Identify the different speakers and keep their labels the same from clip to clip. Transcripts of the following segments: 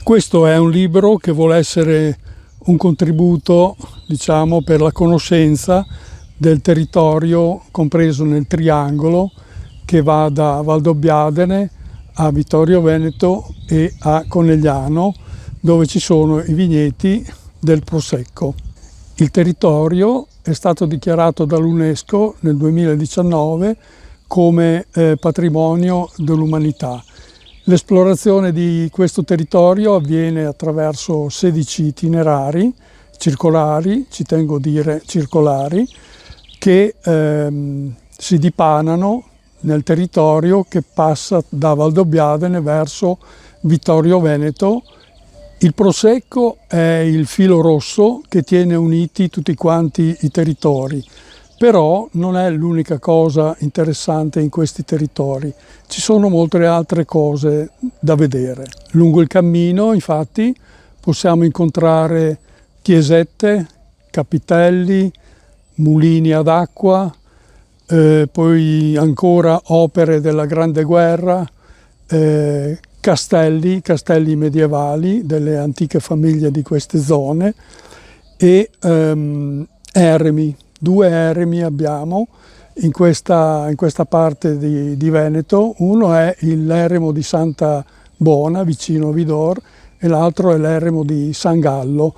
Speaker 1: Questo è un libro che vuole essere un contributo, diciamo, per la conoscenza del territorio compreso nel triangolo che va da Valdobbiadene a Vittorio Veneto e a Conegliano, dove ci sono i vigneti del Prosecco. Il territorio è stato dichiarato dall'UNESCO nel 2019 come patrimonio dell'umanità. L'esplorazione di questo territorio avviene attraverso 16 itinerari circolari, ci tengo a dire circolari, che si dipanano nel territorio che passa da Valdobbiadene verso Vittorio Veneto. Il Prosecco è il filo rosso che tiene uniti tutti quanti i territori. Però non è l'unica cosa interessante in questi territori, ci sono molte altre cose da vedere. Lungo il cammino, infatti, possiamo incontrare chiesette, capitelli, mulini ad acqua, poi ancora opere della Grande Guerra, castelli medievali delle antiche famiglie di queste zone e eremi. 2 eremi abbiamo in questa parte di Veneto. Uno è l'eremo di Santa Bona vicino a Vidor e l'altro è l'eremo di San Gallo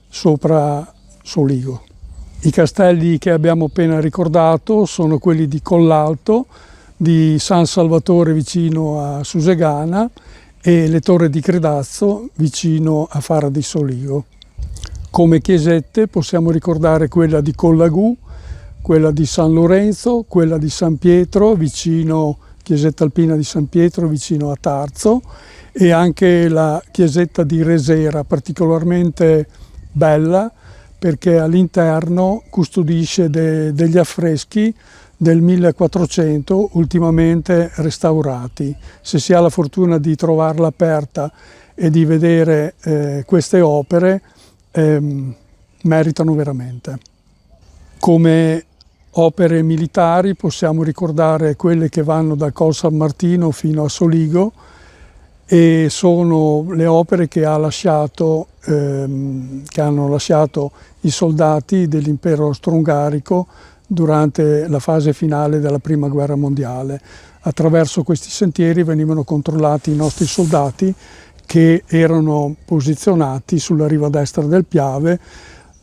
Speaker 1: sopra Soligo. I castelli che abbiamo appena ricordato sono quelli di Collalto, di San Salvatore vicino a Susegana e le Torri di Credazzo vicino a Fara di Soligo. Come chiesette possiamo ricordare quella di Collagù, quella di San Lorenzo, quella di San Pietro, vicino, chiesetta alpina di San Pietro, vicino a Tarzo, e anche la chiesetta di Resera, particolarmente bella perché all'interno custodisce degli affreschi del 1400 ultimamente restaurati. Se si ha la fortuna di trovarla aperta e di vedere queste opere, meritano veramente. Come opere militari possiamo ricordare quelle che vanno da Col San Martino fino a Soligo e sono le opere che hanno lasciato i soldati dell'impero austro-ungarico durante la fase finale della Prima Guerra Mondiale. Attraverso questi sentieri venivano controllati i nostri soldati che erano posizionati sulla riva destra del Piave,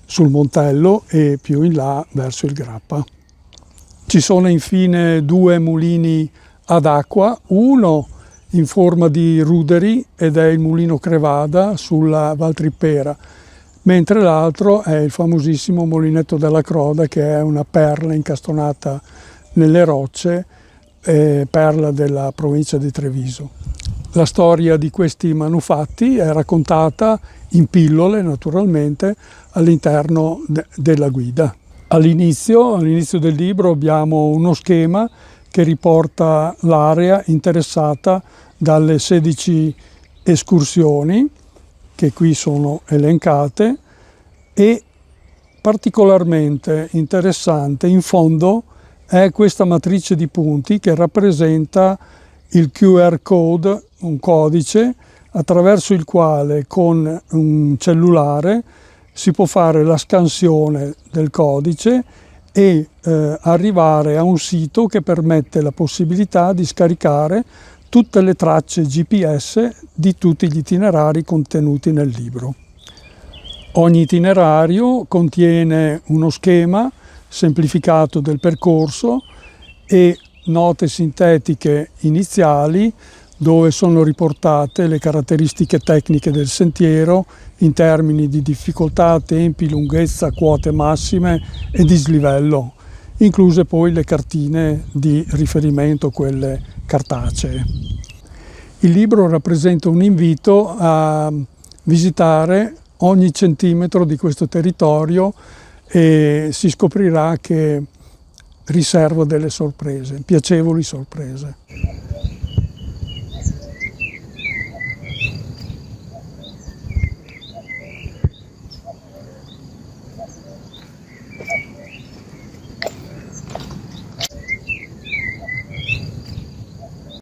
Speaker 1: sul Montello e più in là verso il Grappa. Ci sono infine 2 mulini ad acqua, uno in forma di ruderi ed è il mulino Crevada sulla Val Trippera, mentre l'altro è il famosissimo Molinetto della Croda, che è una perla incastonata nelle rocce, perla della provincia di Treviso. La storia di questi manufatti è raccontata in pillole, naturalmente, all'interno della guida. All'inizio del libro abbiamo uno schema che riporta l'area interessata dalle 16 escursioni, che qui sono elencate, e particolarmente interessante in fondo è questa matrice di punti che rappresenta il QR code, un codice attraverso il quale con un cellulare si può fare la scansione del codice e arrivare a un sito che permette la possibilità di scaricare tutte le tracce GPS di tutti gli itinerari contenuti nel libro. Ogni itinerario contiene uno schema semplificato del percorso e note sintetiche iniziali dove sono riportate le caratteristiche tecniche del sentiero in termini di difficoltà, tempi, lunghezza, quote massime e dislivello, incluse poi le cartine di riferimento, quelle cartacee. Il libro rappresenta un invito a visitare ogni centimetro di questo territorio e si scoprirà che riserva delle sorprese, piacevoli sorprese.